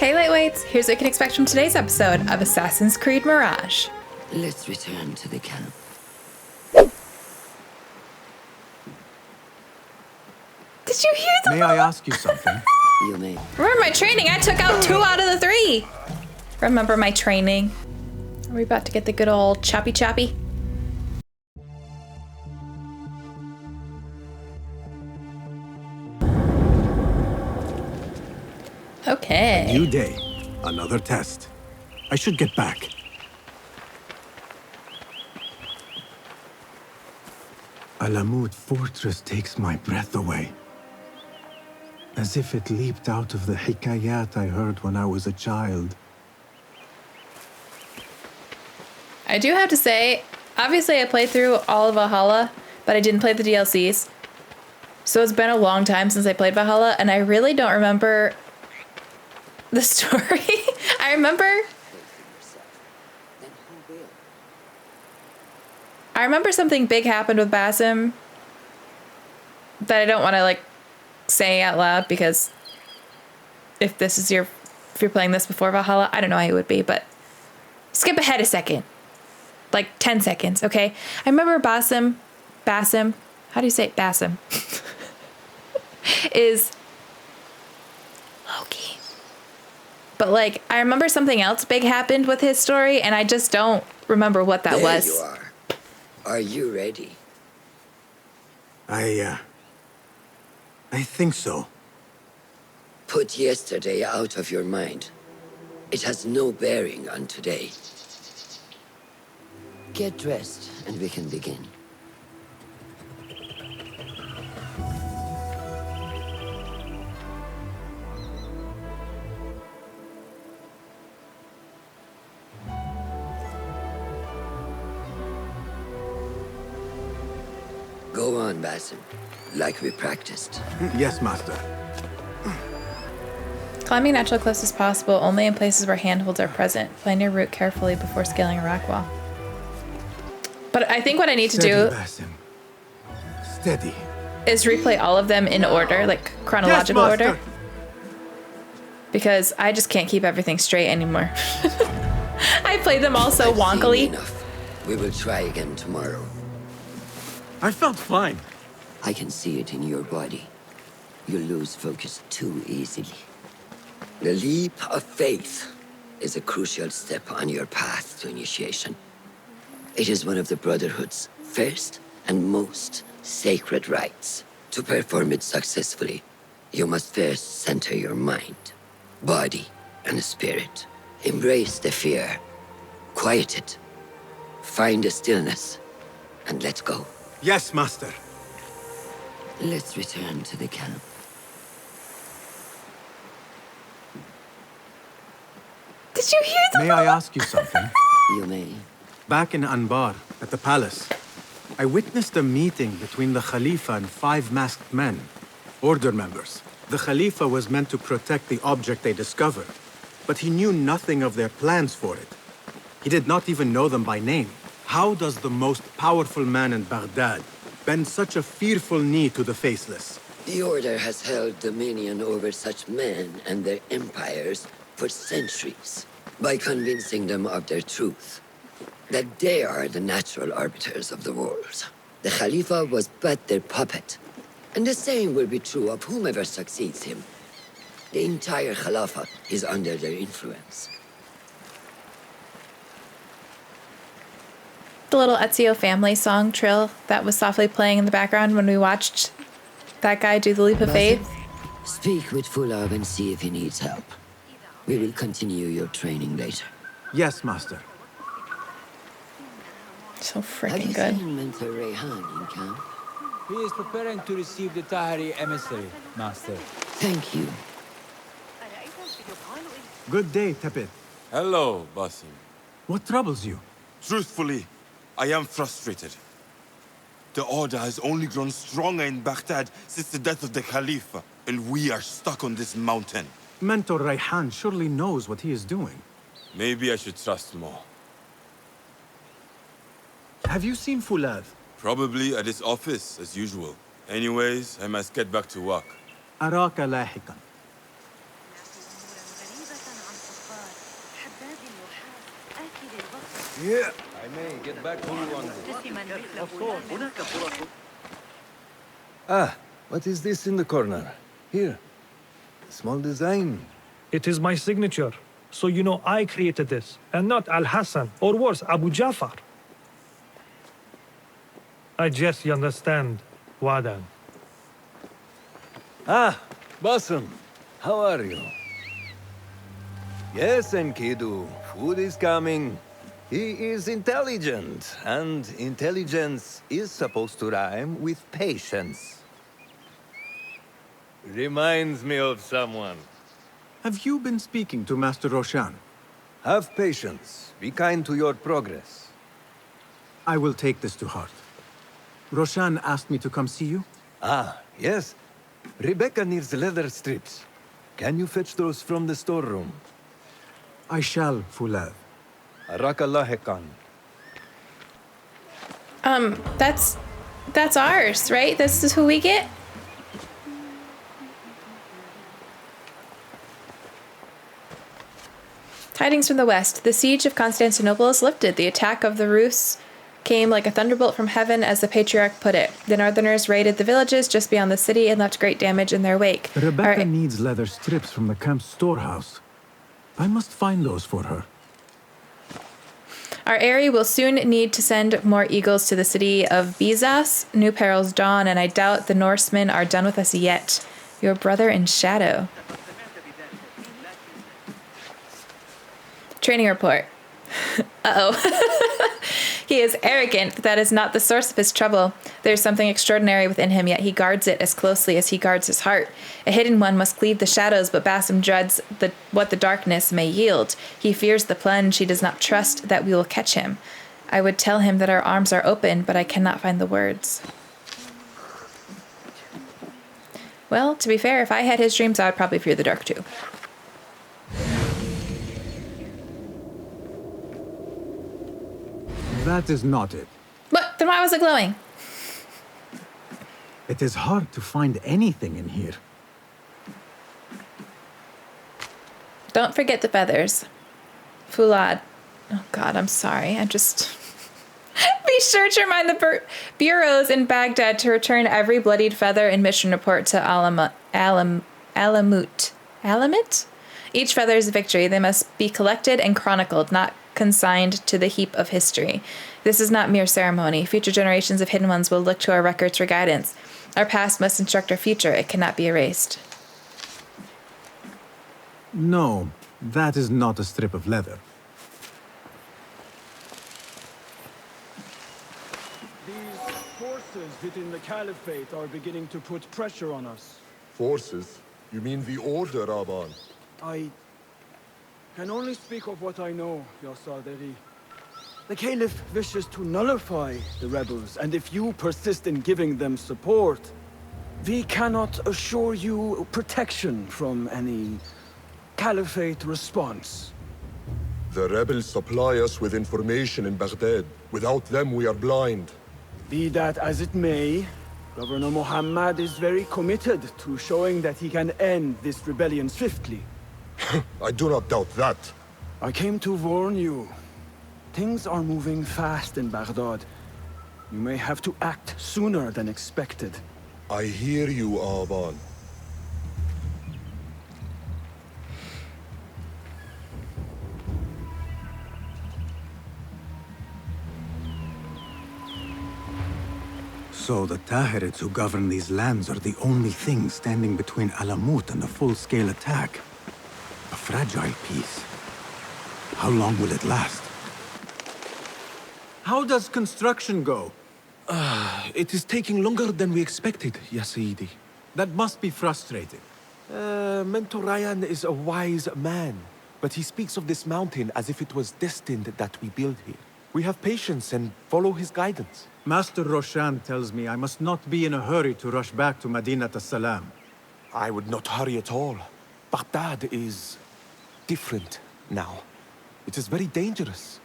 Hey lightweights, here's what you can expect from today's episode of Assassin's Creed Mirage. Let's return to the camp. Did you hear the May I ask you something? You may. Remember my training? I took out 2 out of the 3. Remember my training? Are we about to get the good old choppy choppy? Okay. New day. Another test. I should get back. Alamut fortress takes my breath away. As if it leaped out of the hikayat I heard when I was a child. I do have to say, obviously I played through all of Valhalla, but I didn't play the DLCs. So it's been a long time since I played Valhalla, and I really don't remember the story. I remember something big happened with Basim that I don't want to say out loud, because if you're playing this before Valhalla, I don't know how you would be, but skip ahead a second. 10 seconds, okay? I remember Basim, how do you say it? Basim, is Loki. But I remember something else big happened with his story, and I just don't remember what that was. There you are. Are you ready? I think so. Put yesterday out of your mind. It has no bearing on today. Get dressed, and we can begin. Go on, Basim, like we practiced. Yes, master. Climbing natural close as possible, only in places where handholds are present. Plan your route carefully before scaling a rock wall. But I think what I need to do Basim. Steady. is replay all of them in order, chronological Yes, order. master. Because I just can't keep everything straight anymore. I played them all so I've seen wonkily. enough. We will try again tomorrow. I felt fine. I can see it in your body. You lose focus too easily. The leap of faith is a crucial step on your path to initiation. It is one of the Brotherhood's first and most sacred rites. To perform it successfully, you must first center your mind, body, and spirit. Embrace the fear, quiet it, find a stillness, and let go. Yes, master. Let's return to the camp. Did you hear the May I ask you something? You may. Back in Anbar, at the palace, I witnessed a meeting between the Khalifa and 5 masked men, order members. The Khalifa was meant to protect the object they discovered, but he knew nothing of their plans for it. He did not even know them by name. How does the most powerful man in Baghdad bend such a fearful knee to the faceless? The Order has held dominion over such men and their empires for centuries by convincing them of their truth, that they are the natural arbiters of the world. The Khalifa was but their puppet, and the same will be true of whomever succeeds him. The entire Khalifa is under their influence. The little Ezio family song trill that was softly playing in the background when we watched that guy do the leap of faith? Speak with Fulab and see if he needs help. We will continue your training later. Yes, master. So Have freaking you good. seen Mentor Rayhan in camp? He is preparing to receive the Tahari emissary, Master. Thank you. Good day, Tepid. Hello, Basim. What troubles you? Truthfully, I am frustrated. The Order has only grown stronger in Baghdad since the death of the Khalifa, and we are stuck on this mountain. Mentor Rayhan surely knows what he is doing. Maybe I should trust more. Have you seen Fulad? Probably at his office, as usual. Anyways, I must get back to work. أراك لاحقا. Yeah. I may get back to you on this. Ah, what is this in the corner? Here. Small design. It is my signature. So you know I created this, and not Al-Hassan, or worse, Abu Jafar. I guess you understand, Wadan. Ah, Bassem. How are you? Yes, Enkidu. Food is coming. He is intelligent, and intelligence is supposed to rhyme with patience. Reminds me of someone. Have you been speaking to Master Roshan? Have patience. Be kind to your progress. I will take this to heart. Roshan asked me to come see you. Ah, yes. Rebecca needs leather strips. Can you fetch those from the storeroom? I shall, Fulad. Arakallah Khan. That's ours, right? This is who we get? Tidings from the west. The siege of Constantinople is lifted. The attack of the Rus came like a thunderbolt from heaven, as the patriarch put it. The northerners raided the villages just beyond the city and left great damage in their wake. Rebecca needs leather strips from the camp's storehouse. I must find those for her. Our area will soon need to send more eagles to the city of Bizas. New perils dawn, and I doubt the Norsemen are done with us yet. Your brother in shadow. Training report. Uh-oh. He is arrogant, but that is not the source of his trouble. There is something extraordinary within him, yet he guards it as closely as he guards his heart. A hidden one must cleave the shadows, but Bassem dreads what the darkness may yield. He fears the plunge. He does not trust that we will catch him. I would tell him that our arms are open, but I cannot find the words. Well, to be fair, if I had his dreams, I would probably fear the dark too. That is not it. What? Then why was it glowing? It is hard to find anything in here. Don't forget the feathers. Fulad. Oh God, I'm sorry. I just... Be sure to remind the bureaus in Baghdad to return every bloodied feather in mission report to Alamut. Alamut? Each feather is a victory. They must be collected and chronicled, not consigned to the heap of history. This is not mere ceremony. Future generations of hidden ones will look to our records for guidance. Our past must instruct our future. It cannot be erased. No, that is not a strip of leather. These forces within the Caliphate are beginning to put pressure on us. Forces? You mean the Order, Aban? I can only speak of what I know, Yasaderi. The Caliph wishes to nullify the rebels, and if you persist in giving them support, we cannot assure you protection from any Caliphate response. The rebels supply us with information in Baghdad. Without them, we are blind. Be that as it may, Governor Muhammad is very committed to showing that he can end this rebellion swiftly. I do not doubt that. I came to warn you. Things are moving fast in Baghdad. You may have to act sooner than expected. I hear you, Aban. So the Tahirids who govern these lands are the only thing standing between Alamut and a full-scale attack. A fragile peace. How long will it last? How does construction go? It is taking longer than we expected, Ya Sayyidi. That must be frustrating. Mentor Ryan is a wise man, but he speaks of this mountain as if it was destined that we build here. We have patience and follow his guidance. Master Roshan tells me I must not be in a hurry to rush back to Madinat as-Salam. I would not hurry at all. Baghdad is different now. It is very dangerous.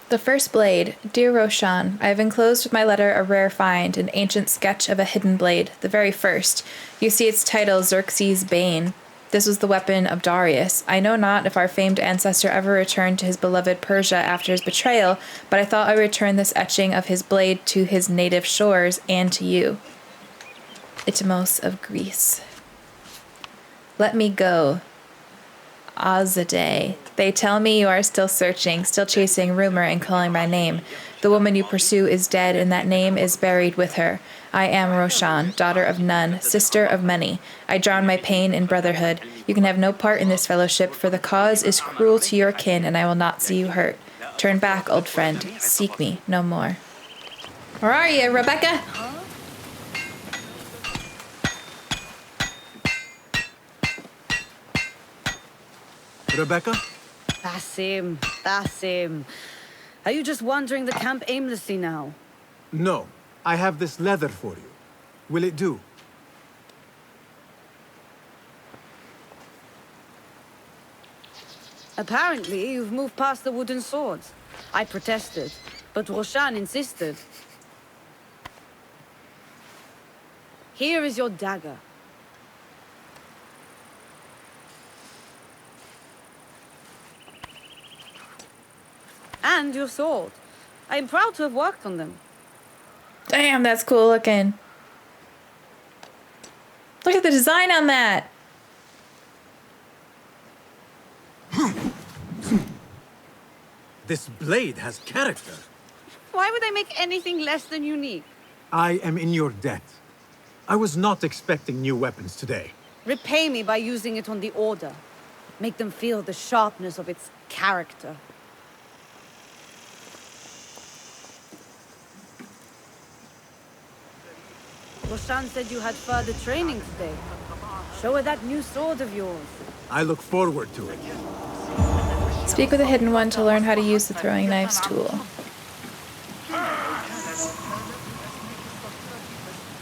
The first blade. Dear Roshan, I have enclosed with my letter a rare find, an ancient sketch of a hidden blade, the very first. You see its title, Xerxes' Bane. This was the weapon of Darius. I know not if our famed ancestor ever returned to his beloved Persia after his betrayal, but I thought I would return this etching of his blade to his native shores and to you. Itmos of Greece. Let me go. Azadeh. They tell me you are still searching, still chasing rumor and calling my name. The woman you pursue is dead, and that name is buried with her. I am Roshan, daughter of none, sister of many. I drown my pain in brotherhood. You can have no part in this fellowship, for the cause is cruel to your kin, and I will not see you hurt. Turn back, old friend. Seek me no more. Where are you, Rebecca? Rebecca? Basim, Basim. Are you just wandering the camp aimlessly now? No. I have this leather for you. Will it do? Apparently, you've moved past the wooden swords. I protested, but Roshan insisted. Here is your dagger. And your sword. I am proud to have worked on them. Damn, that's cool looking. Look at the design on that. This blade has character. Why would I make anything less than unique? I am in your debt. I was not expecting new weapons today. Repay me by using it on the Order. Make them feel the sharpness of its character. Roshan said you had further training today. Show her that new sword of yours. I look forward to it. Speak with the Hidden One to learn how to use the throwing knives tool.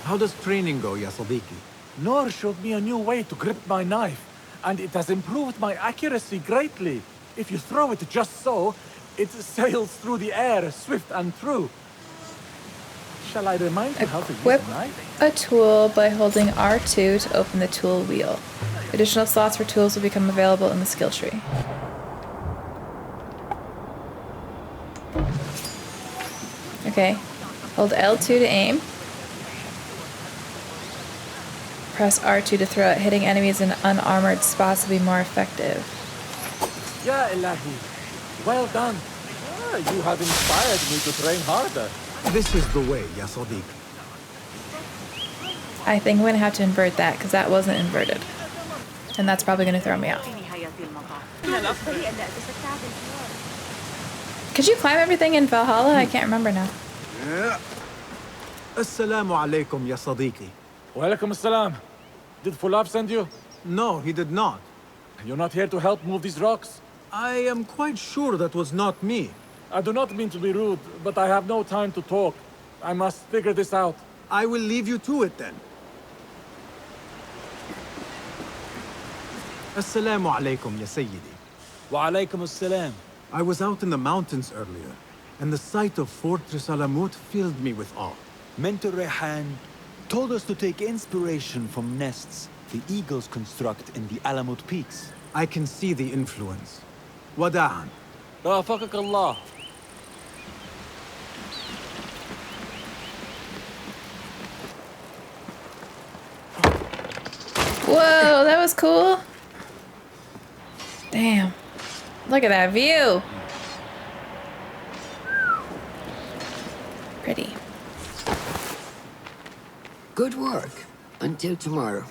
How does training go, ya Sadiqi? Noor showed me a new way to grip my knife, and it has improved my accuracy greatly. If you throw it just so, it sails through the air, swift and true. Shall I remind you how to use Equip a knife? a tool by holding R2 to open the tool wheel. Additional slots for tools will become available in the skill tree. Okay. Hold L2 to aim. Press R2 to throw it. Hitting enemies in unarmored spots will be more effective. Ya Ilahi. Well done. You have inspired me to train harder. This is the way, ya Sadiq. I think I'm going to have to invert that, because that wasn't inverted. And that's probably going to throw me off. Could you climb everything in Valhalla? I can't remember now. Assalamu alaikum, ya Sadiqi. Walaikum assalam. Did Fulab send you? No, he did not. You're not here to help move these rocks? I am quite sure that was not me. I do not mean to be rude, but I have no time to talk. I must figure this out. I will leave you to it then. Assalamu alaikum, ya Sayyidi. Wa alaykum assalam. I was out in the mountains earlier, and the sight of Fortress Alamut filled me with awe. Mentor Rehan told us to take inspiration from nests the eagles construct in the Alamut peaks. I can see the influence. Wada'an. Rafaqak Allah. Whoa, that was cool. Damn. Look at that view. Pretty. Good work. Until tomorrow.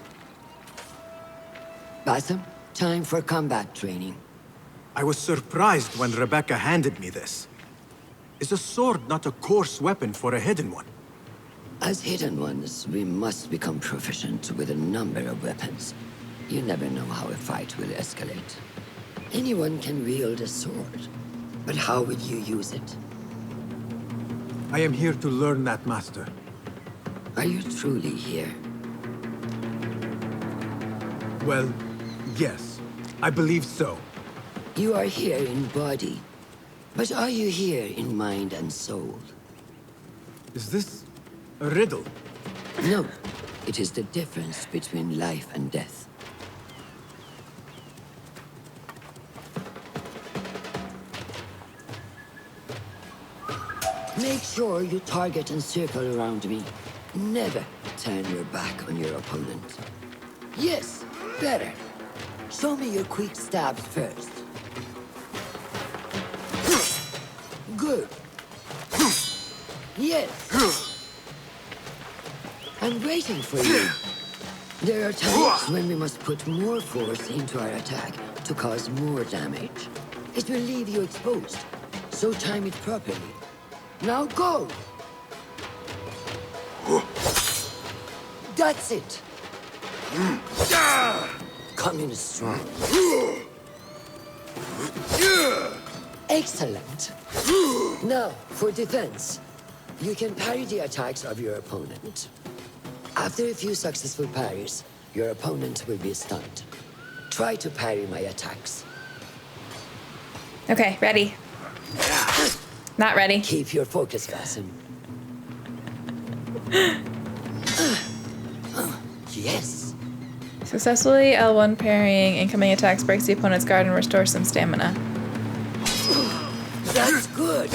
Basim, time for combat training. I was surprised when Rebecca handed me this. Is a sword not a coarse weapon for a hidden one? As hidden ones, we must become proficient with a number of weapons. You never know how a fight will escalate. Anyone can wield a sword, but how would you use it? I am here to learn that, Master. Are you truly here? Well, yes. I believe so. You are here in body, but are you here in mind and soul? Is this a riddle? No, it is the difference between life and death. Make sure you target and circle around me. Never turn your back on your opponent. Yes, better. Show me your quick stabs first. Good. Yes. I'm waiting for you. There are times when we must put more force into our attack to cause more damage. It will leave you exposed, so time it properly. Now go! That's it! Come in strong. Excellent. Now, for defense. You can parry the attacks of your opponent. After a few successful parries, your opponent will be stunned. Try to parry my attacks. Okay, ready. Not ready. Keep your focus, Basim. Yes. Successfully L1 parrying incoming attacks breaks the opponent's guard and restores some stamina. That's good.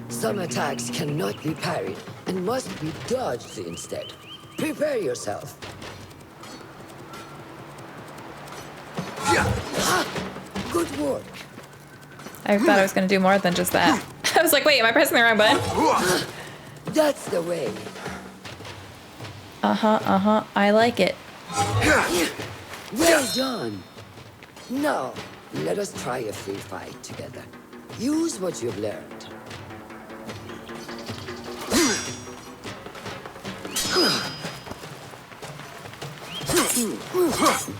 Some attacks cannot be parried and must be dodged instead. Prepare yourself. Good work. I thought I was going to do more than just that. I was like, wait, am I pressing the wrong button? That's the way. I like it. Well done. Now, let us try a free fight together. Use what you've learned.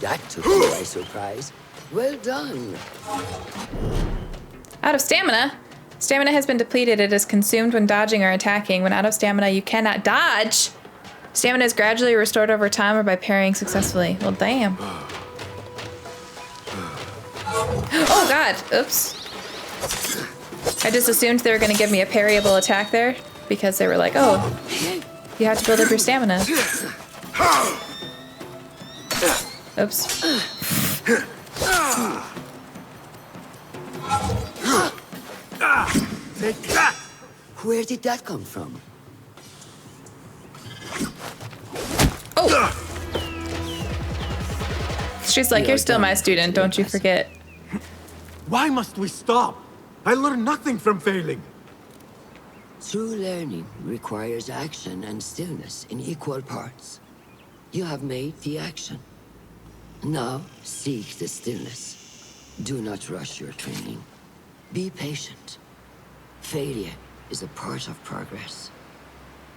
That took me by surprise. Well done. Out of stamina? Stamina has been depleted. It is consumed when dodging or attacking. When out of stamina, you cannot dodge. Stamina is gradually restored over time or by parrying successfully. Well, damn. Oh, God. Oops. I just assumed they were going to give me a parryable attack there because they were like, oh, you have to build up your stamina. Oops. Take that! Where did that come from? Oh! She's like, you're still my student, don't you forget. Why must we stop? I learned nothing from failing. True learning requires action and stillness in equal parts. You have made the action. Now, seek the stillness. Do not rush your training. Be patient. Failure is a part of progress.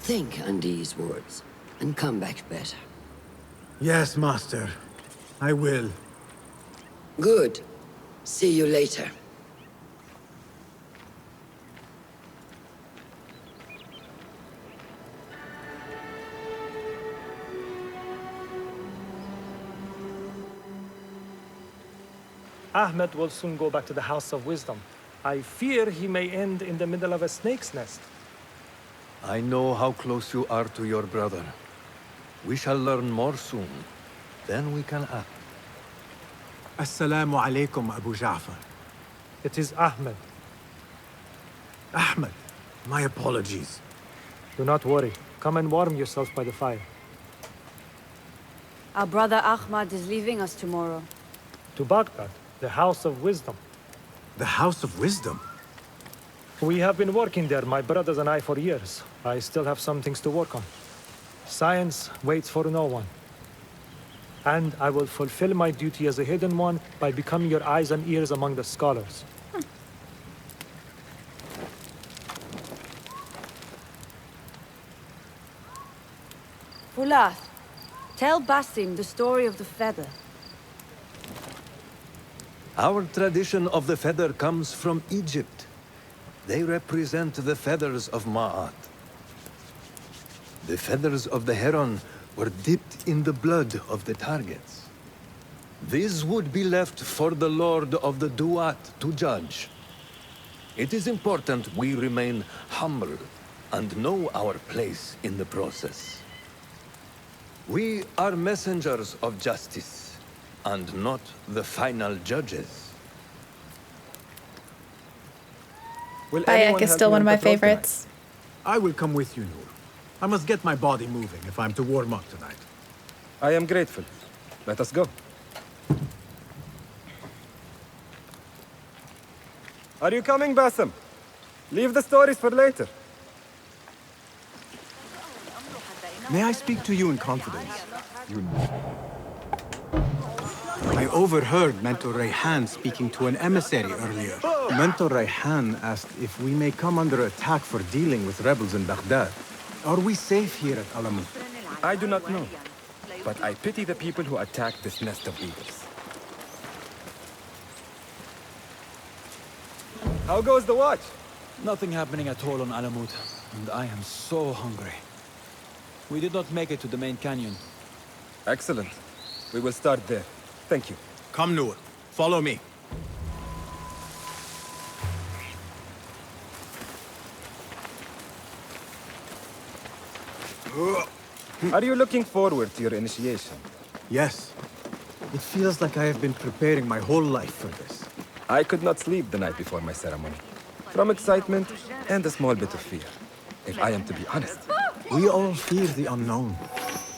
Think on these words and come back better. Yes, Master. I will. Good. See you later. Ahmed will soon go back to the House of Wisdom. I fear he may end in the middle of a snake's nest. I know how close you are to your brother. We shall learn more soon. Then we can act. Assalamu alaikum, Abu Ja'far. It is Ahmed. Ahmed, my apologies. Do not worry. Come and warm yourself by the fire. Our brother Ahmed is leaving us tomorrow. To Baghdad, the House of Wisdom. The House of Wisdom? We have been working there, my brothers and I, for years. I still have some things to work on. Science waits for no one. And I will fulfill my duty as a hidden one by becoming your eyes and ears among the scholars. Fulath, tell Basim the story of the feather. Our tradition of the feather comes from Egypt. They represent the feathers of Ma'at. The feathers of the heron were dipped in the blood of the targets. These would be left for the Lord of the Duat to judge. It is important we remain humble and know our place in the process. We are messengers of justice. and not the final judges. Bayek is still one of my favorites. I will come with you, Noor. I must get my body moving if I'm to warm up tonight. I am grateful. Let us go. Are you coming, Bassem? Leave the stories for later. May I speak to you in confidence? I overheard Mentor Rayhan speaking to an emissary earlier. Mentor Rayhan asked if we may come under attack for dealing with rebels in Baghdad. Are we safe here at Alamut? I do not know, but I pity the people who attack this nest of eagles. How goes the watch? Nothing happening at all on Alamut, and I am so hungry. We did not make it to the main canyon. Excellent. We will start there. Thank you. Come, Noor. Follow me. Are you looking forward to your initiation? Yes. It feels like I have been preparing my whole life for this. I could not sleep the night before my ceremony. From excitement and a small bit of fear, if I am to be honest. We all fear the unknown.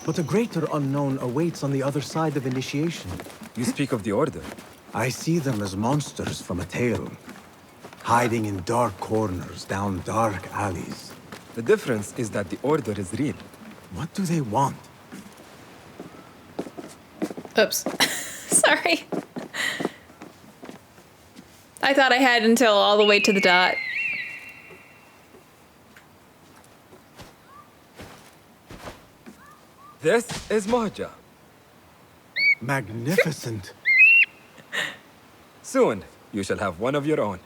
But a greater unknown awaits on the other side of initiation. You speak of the Order. I see them as monsters from a tale, hiding in dark corners, down dark alleys. The difference is that the Order is real. What do they want? Oops. Sorry. I thought I had until all the way to the dot. This is Moja. Magnificent. Soon, you shall have one of your own.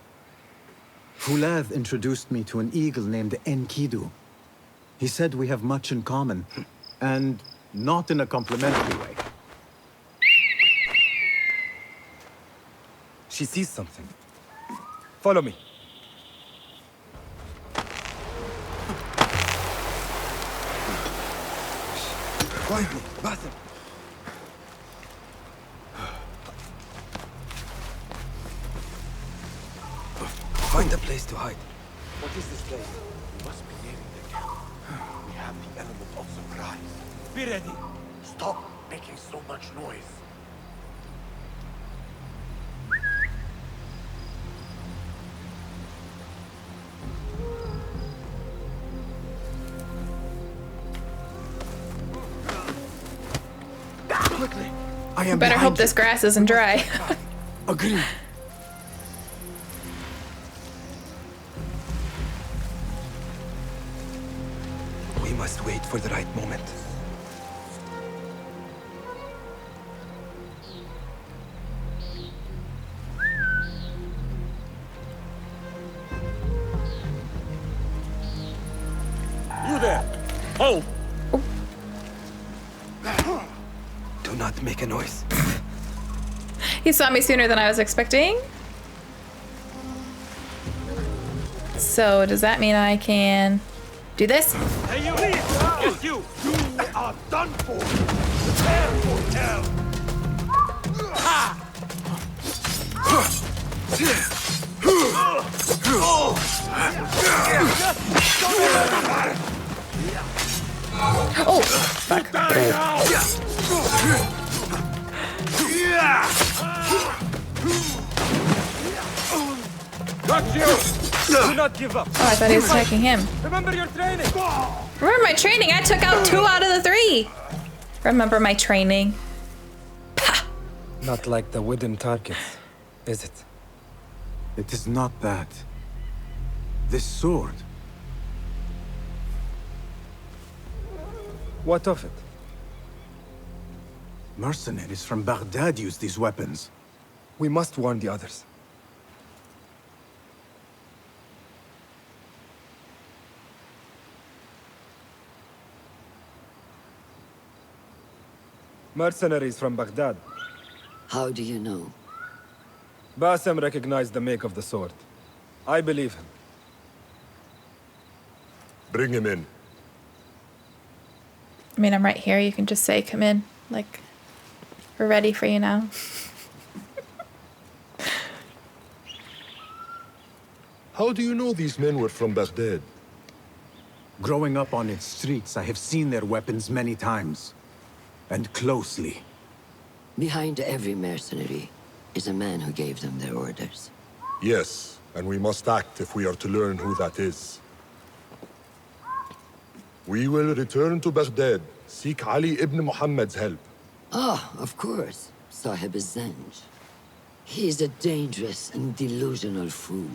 Fulad introduced me to an eagle named Enkidu. He said we have much in common, and not in a complimentary way. She sees something. Follow me. Quietly, Bassem. Find a place to hide. What is this place? We must be nearing the camp. We have the element of surprise. Be ready. Stop making so much noise. Quickly. I am Better hope behind this grass isn't dry. Agreed. We must wait for the right moment. You there! Hold! Do not make a noise. He saw me sooner than I was expecting. So does that mean I can do this? Hey, you! Yes, you! You are done for! Prepare for hell! Ha! Oh, fuck. Got you! Do not give up. Oh, I thought he was attacking him. Remember your training. Remember my training? I took out 2 out of the 3. Remember my training. Pah. Not like the wooden targets, is it? It is not that. This sword. What of it? Mercenaries from Baghdad use these weapons. We must warn the others. Mercenaries from Baghdad. How do you know? Bassem recognized the make of the sword. I believe him. Bring him in. I mean, I'm right here. You can just say, come in. Like, We're ready for you now. How do you know these men were from Baghdad? Growing up on its streets, I have seen their weapons many times. And closely. Behind every mercenary is a man who gave them their orders. Yes, and we must act if we are to learn who that is. We will return to Baghdad, seek Ali ibn Muhammad's help. Ah, of course. Sahib Zanj. He is a dangerous and delusional fool.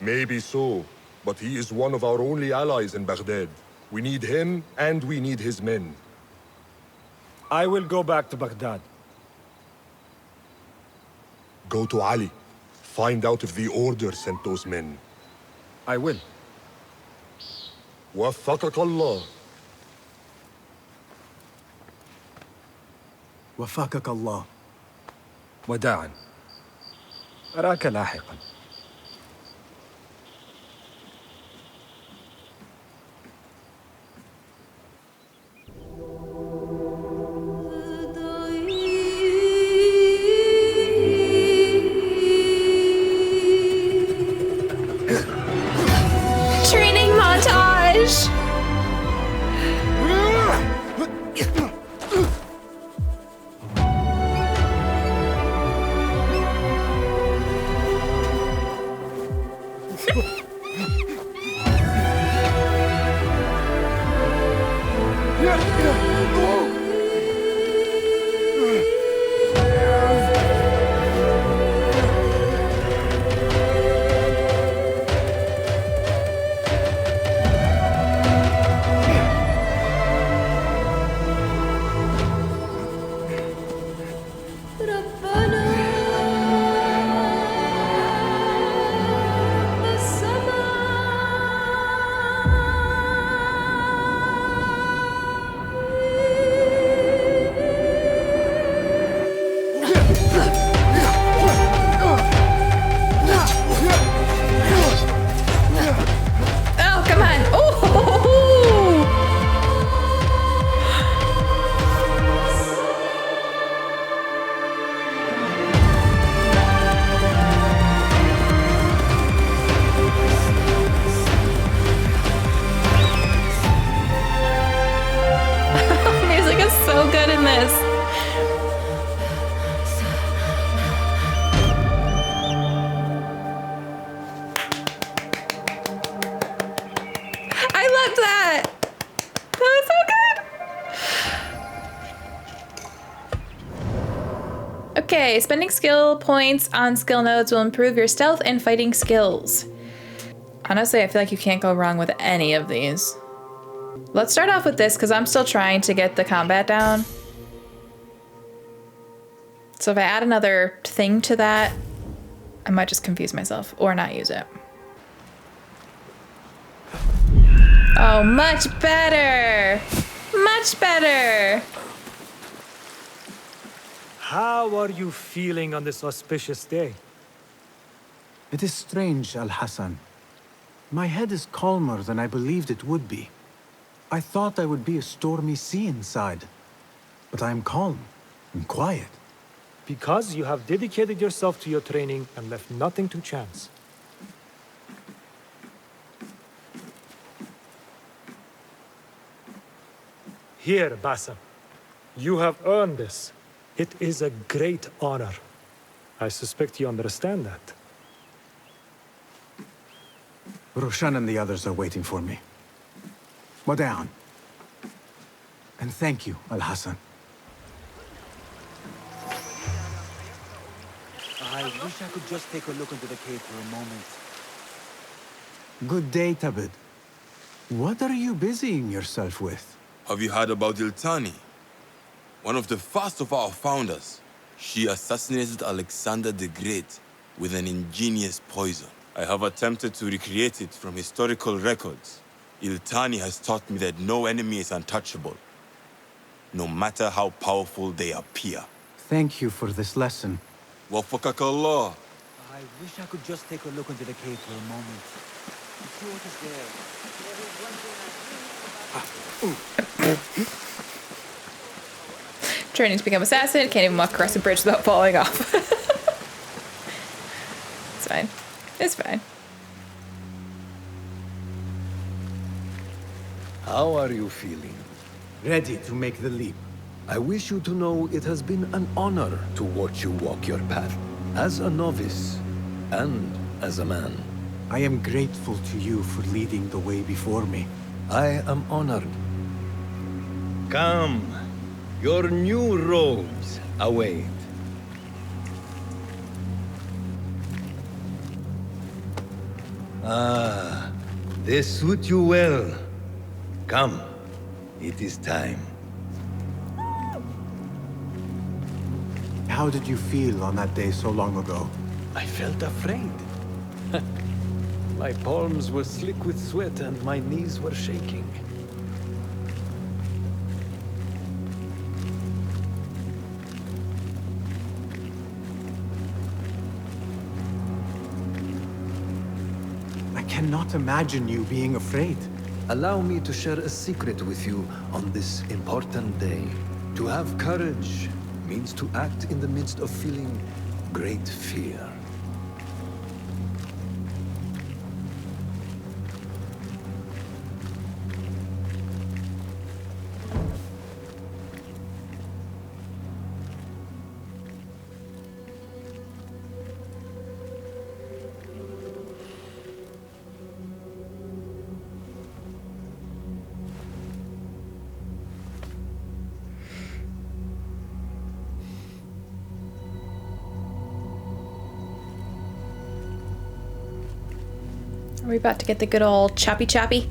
Maybe so, but he is one of our only allies in Baghdad. We need him, and we need his men. I will go back to Baghdad. Go to Ali. Find out if the Order sent those men. I will. وفقك الله. وفقك الله. وداعا. أراك لاحقا. Training montage! Oh, come on. Oh! Music is so good in this. I loved that. That was so good. Okay, spending skill points on skill nodes will improve your stealth and fighting skills. Honestly, I feel like you can't go wrong with any of these. Let's start off with this because I'm still trying to get the combat down. So if I add another thing to that, I might just confuse myself or not use it. Oh, much better! Much better! How are you feeling on this auspicious day? It is strange, Al-Hassan. My head is calmer than I believed it would be. I thought I would be a stormy sea inside. But I am calm and quiet. Because you have dedicated yourself to your training and left nothing to chance. Here, Bassam. You have earned this. It is a great honor. I suspect you understand that. Roshan and the others are waiting for me. Wada'an. And thank you, Al-Hassan. I wish I could just take a look into the cave for a moment. Good day, Tabid. What are you busying yourself with? Have you heard about Iltani? One of the first of our founders. She assassinated Alexander the Great with an ingenious poison. I have attempted to recreate it from historical records. Iltani has taught me that no enemy is untouchable, no matter how powerful they appear. Thank you for this lesson. Wafakak Allah. I wish I could just take a look into the cave for a moment. See what is there. Training to become assassin. Can't even walk across a bridge without falling off. It's fine. It's fine. How are you feeling? Ready to make the leap. I wish you to know it has been an honor to watch you walk your path, as a novice and as a man. I am grateful to you for leading the way before me. I am honored. Come, your new robes await. Ah, they suit you well. Come, it is time. How did you feel on that day so long ago? I felt afraid. My palms were slick with sweat and my knees were shaking. I cannot imagine you being afraid. Allow me to share a secret with you on this important day. To have courage means to act in the midst of feeling great fear. Are we about to get the good old choppy choppy?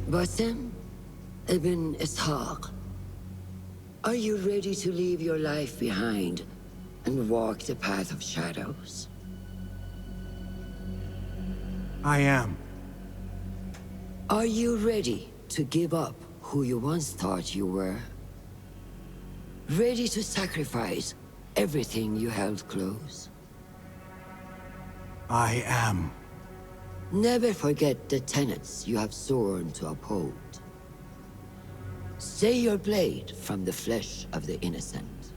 Basim ibn Ishaq, are you ready to leave your life behind and walk the path of shadows? I am. Are you ready to give up who you once thought you were? Ready to sacrifice everything you held close? I am. Never forget the tenets you have sworn to uphold. Stay your blade from the flesh of the innocent.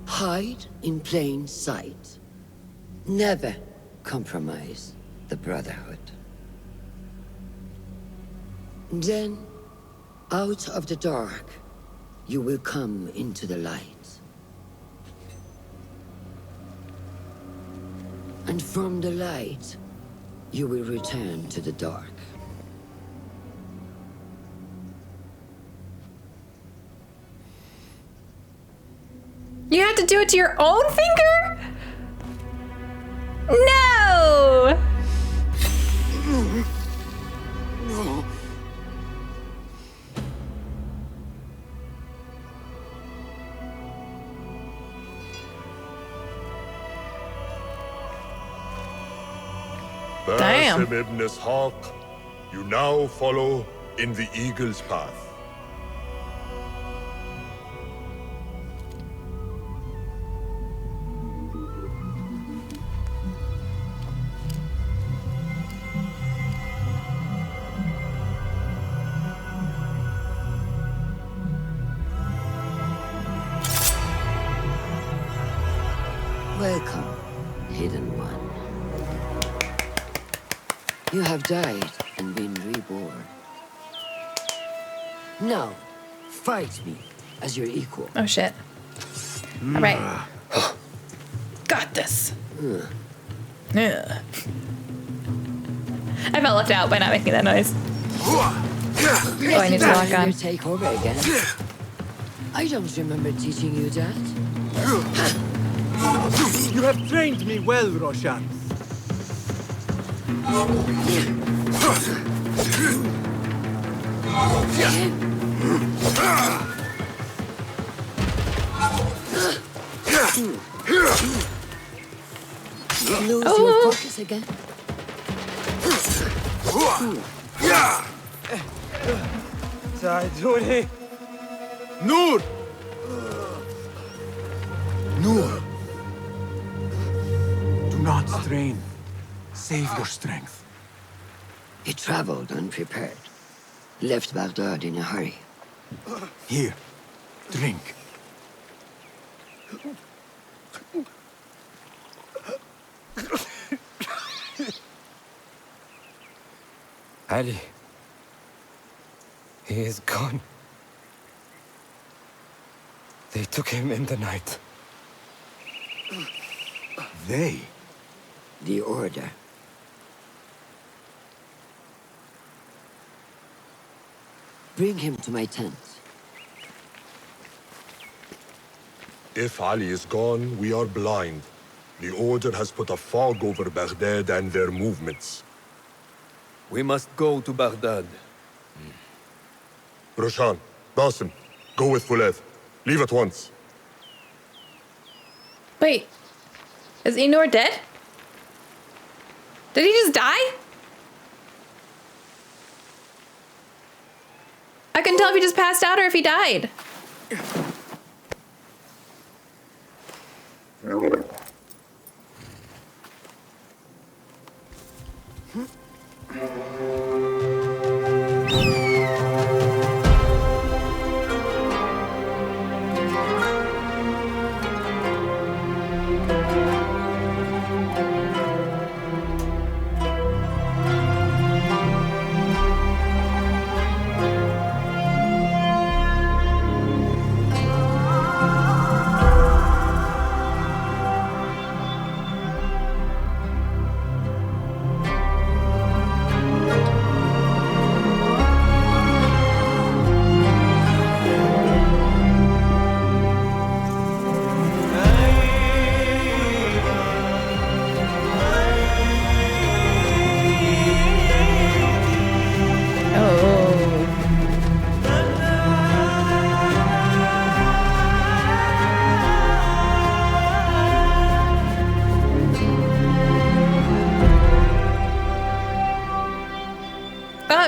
Hide in plain sight. Never compromise the Brotherhood. Then, out of the dark, you will come into the light. And from the light, you will return to the dark. You had to do it to your own finger? No! Damn. Basim ibn Ishaq, you now follow in the Eagle's path. Welcome, Hidden One. You have died and been reborn. Now, fight me as your equal. Oh shit. All right. Got this. Yeah. I felt left out by not making that noise. Oh, I need to lock on. Take over again. I don't remember teaching you that. You have trained me well, Roshan. Lose your focus again. ساعدوني. Noor! Noor! Do not strain. Save your strength. He traveled unprepared. Left Baghdad in a hurry. Here, drink. Ali. He is gone. They took him in the night. They? The Order. Bring him to my tent. If Ali is gone, we are blind. The Order has put a fog over Baghdad and their movements. We must go to Baghdad. Roshan, Basim, go with Fuleth. Leave at once. Wait. Is Enor dead? Did he just die? I couldn't tell if he just passed out or if he died.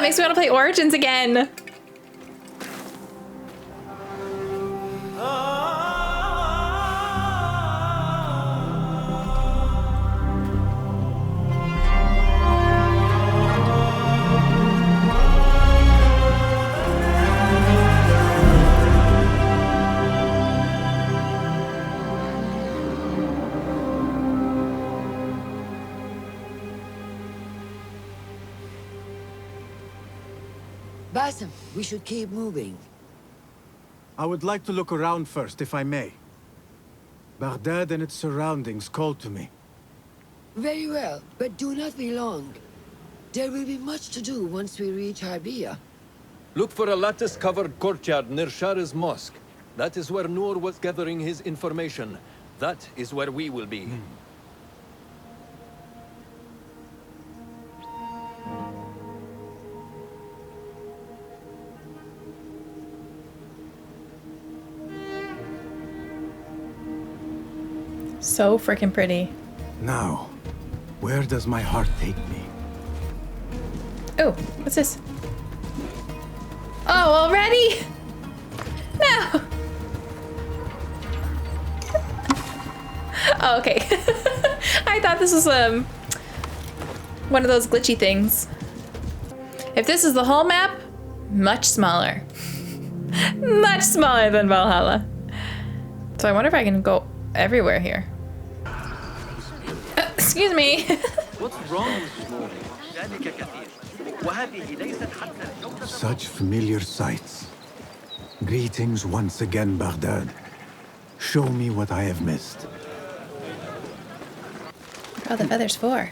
Makes me want to play Origins again. Basim, we should keep moving. I would like to look around first, if I may. Baghdad and its surroundings call to me. Very well, but do not be long. There will be much to do once we reach Harbiya. Look for a lattice-covered courtyard near Shah's mosque. That is where Noor was gathering his information. That is where we will be. So freaking pretty. Now, where does my heart take me? Oh, what's this? Oh, already? No. Oh, okay. I thought this was one of those glitchy things. If this is the whole map, much smaller. Much smaller than Valhalla. So I wonder if I can go everywhere here. Excuse me. What's wrong with morning? Such familiar sights. Greetings once again, Baghdad. Show me what I have missed. What are all the feathers for?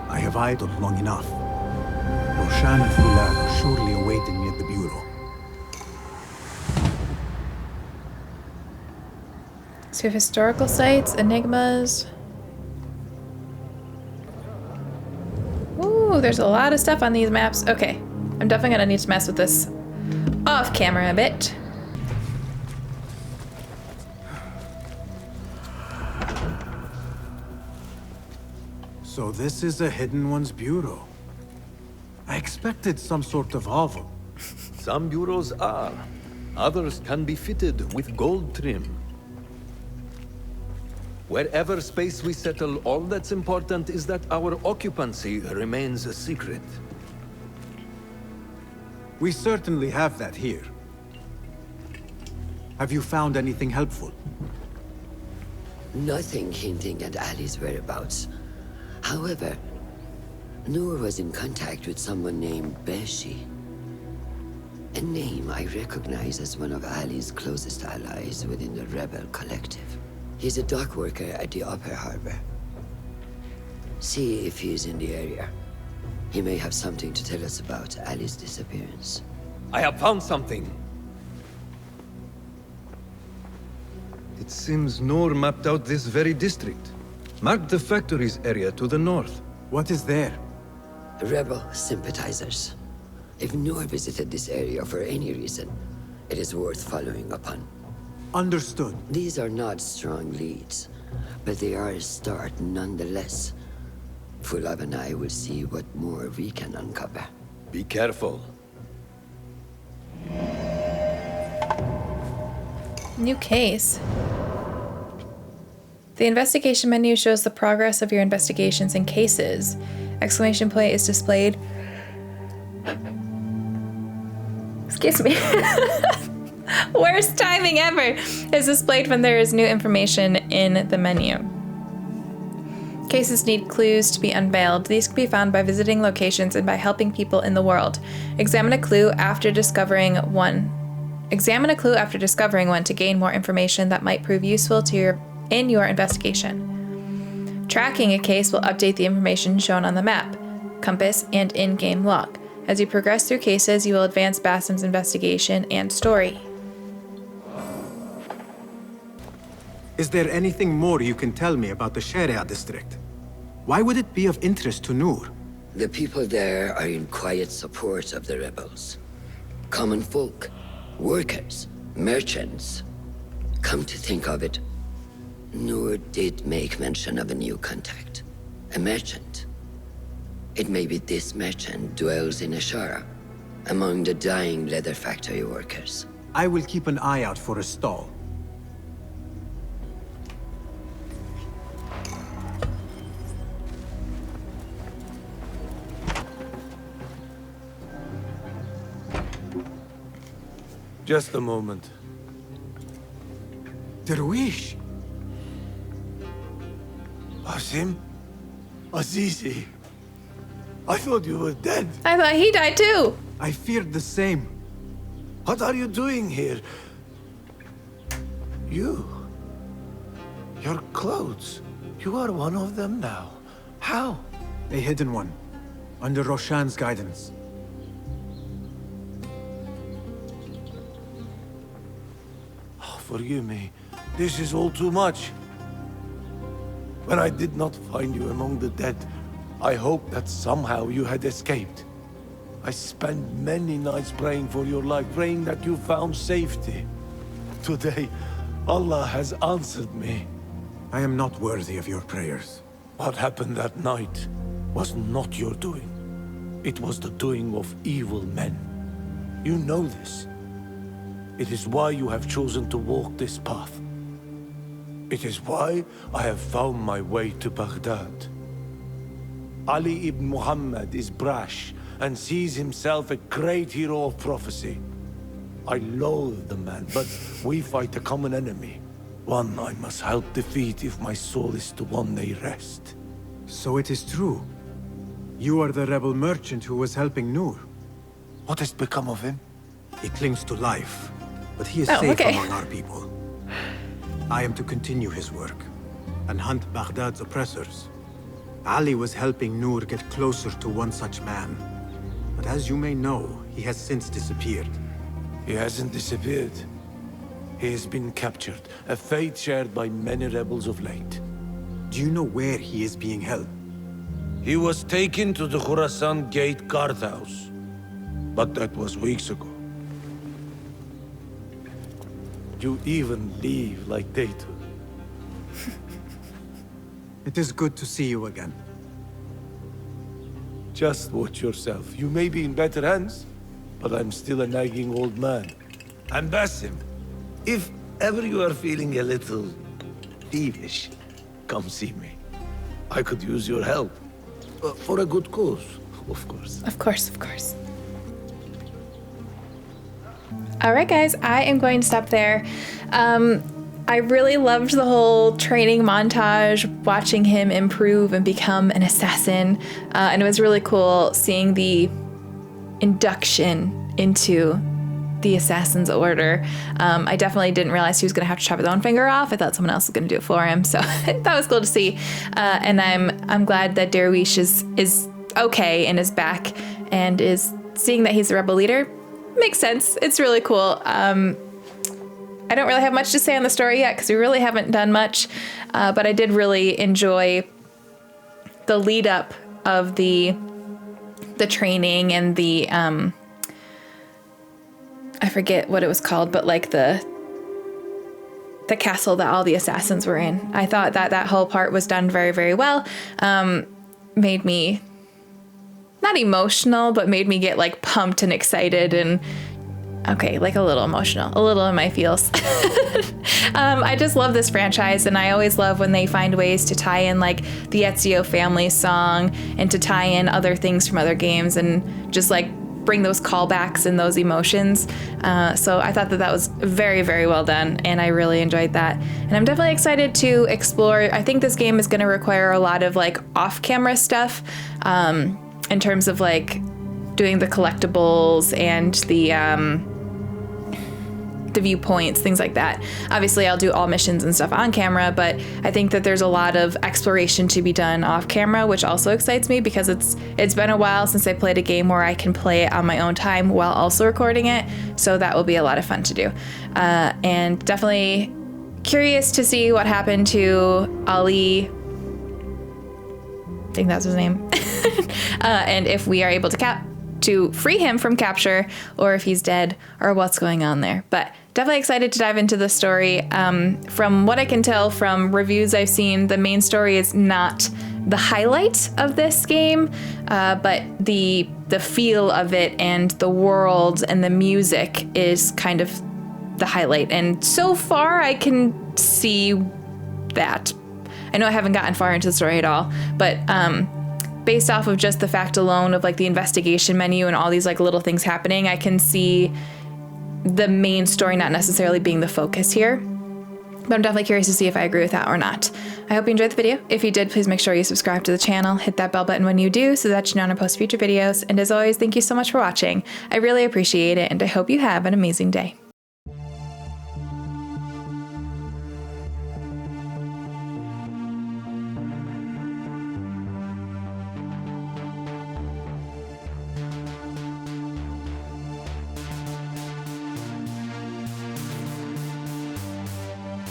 I have idled long enough. Roshan and Fulad are surely awaiting me at the bureau. So we have historical sites, enigmas. Ooh, there's a lot of stuff on these maps. Okay, I'm definitely gonna need to mess with this off camera a bit. So this is a Hidden One's bureau. I expected some sort of hovel. Some bureaus are. Others can be fitted with gold trim. Wherever space we settle, all that's important is that our occupancy remains a secret. We certainly have that here. Have you found anything helpful? Nothing hinting at Ali's whereabouts. However, Noor was in contact with someone named Beshi. A name I recognize as one of Ali's closest allies within the rebel collective. He's a dock worker at the Upper Harbor. See if he's in the area. He may have something to tell us about Ali's disappearance. I have found something. It seems Noor mapped out this very district. Marked the factories area to the north. What is there? Rebel sympathizers. If Noor visited this area for any reason, it is worth following upon. Understood. These are not strong leads, but they are a start nonetheless. Fulab and I will see what more we can uncover. Be careful. New case. The investigation menu shows the progress of your investigations and cases. Exclamation point is displayed. Excuse me. Worst timing ever is displayed when there is new information in the menu. Cases need clues to be unveiled. These can be found by visiting locations and by helping people in the world. Examine a clue after discovering one to gain more information that might prove useful in your investigation. Tracking a case will update the information shown on the map, compass, and in-game log. As you progress through cases, you will advance Basim's investigation and story. Is there anything more you can tell me about the Sharia district? Why would it be of interest to Noor? The people there are in quiet support of the rebels. Common folk, workers, merchants. Come to think of it, Noor did make mention of a new contact. A merchant. It may be this merchant dwells in Ashara, among the dying leather factory workers. I will keep an eye out for a stall. Just a moment. Darwish! Basim? Azizi? I thought you were dead. I thought he died too. I feared the same. What are you doing here? You? Your clothes? You are one of them now. How? A hidden one, under Roshan's guidance. Oh, forgive me. This is all too much. When I did not find you among the dead, I hoped that somehow you had escaped. I spent many nights praying for your life, praying that you found safety. Today, Allah has answered me. I am not worthy of your prayers. What happened that night was not your doing. It was the doing of evil men. You know this. It is why you have chosen to walk this path. It is why I have found my way to Baghdad. Ali ibn Muhammad is brash and sees himself a great hero of prophecy. I loathe the man, but we fight a common enemy. One I must help defeat if my soul is to one day rest. So it is true. You are the rebel merchant who was helping Noor. What has become of him? He clings to life, but he is safe among our people. I am to continue his work and hunt Baghdad's oppressors. Ali was helping Noor get closer to one such man. But as you may know, he has since disappeared. He hasn't disappeared. He has been captured, a fate shared by many rebels of late. Do you know where he is being held? He was taken to the Khurasan Gate guardhouse, but that was weeks ago. You even leave like they do. It is good to see you again. Just watch yourself. You may be in better hands, but I'm still a nagging old man. And Basim, if ever you are feeling a little peevish, come see me. I could use your help. For a good cause, of course. Of course, of course. All right, guys, I am going to stop there. I really loved the whole training montage, watching him improve and become an assassin. And it was really cool seeing the induction into the Assassin's Order. I definitely didn't realize he was going to have to chop his own finger off. I thought someone else was going to do it for him. So that was cool to see. And I'm glad that Derwish is okay and is back and is seeing that he's the rebel leader. Makes sense. It's really cool. I don't really have much to say on the story yet because we really haven't done much, but I did really enjoy the lead up of the training and the I forget what it was called, but like the castle that all the assassins were in. I thought that whole part was done very, very well. Made me not emotional, but made me get like pumped and excited and okay, like a little emotional, a little in my feels. I just love this franchise, and I always love when they find ways to tie in like the Ezio family song and to tie in other things from other games and just like bring those callbacks and those emotions. So I thought that was very, very well done, and I really enjoyed that. And I'm definitely excited to explore. I think this game is going to require a lot of like off-camera stuff in terms of like doing the collectibles and the viewpoints, things like that. Obviously, I'll do all missions and stuff on camera, but I think that there's a lot of exploration to be done off camera, which also excites me because it's been a while since I played a game where I can play it on my own time while also recording it. So that will be a lot of fun to do. And definitely curious to see what happened to Ali. I think that's his name. And if we are able to free him from capture, or if he's dead, or what's going on there. But definitely excited to dive into the story. From what I can tell from reviews I've seen, the main story is not the highlight of this game, but the feel of it and the world and the music is kind of the highlight. And so far I can see that. I know I haven't gotten far into the story at all, but based off of just the fact alone of like the investigation menu and all these like little things happening, I can see the main story not necessarily being the focus here. But I'm definitely curious to see if I agree with that or not. I hope you enjoyed the video. If you did, please make sure you subscribe to the channel, hit that bell button when you do so that you know when I post future videos. And as always, thank you so much for watching. I really appreciate it, and I hope you have an amazing day.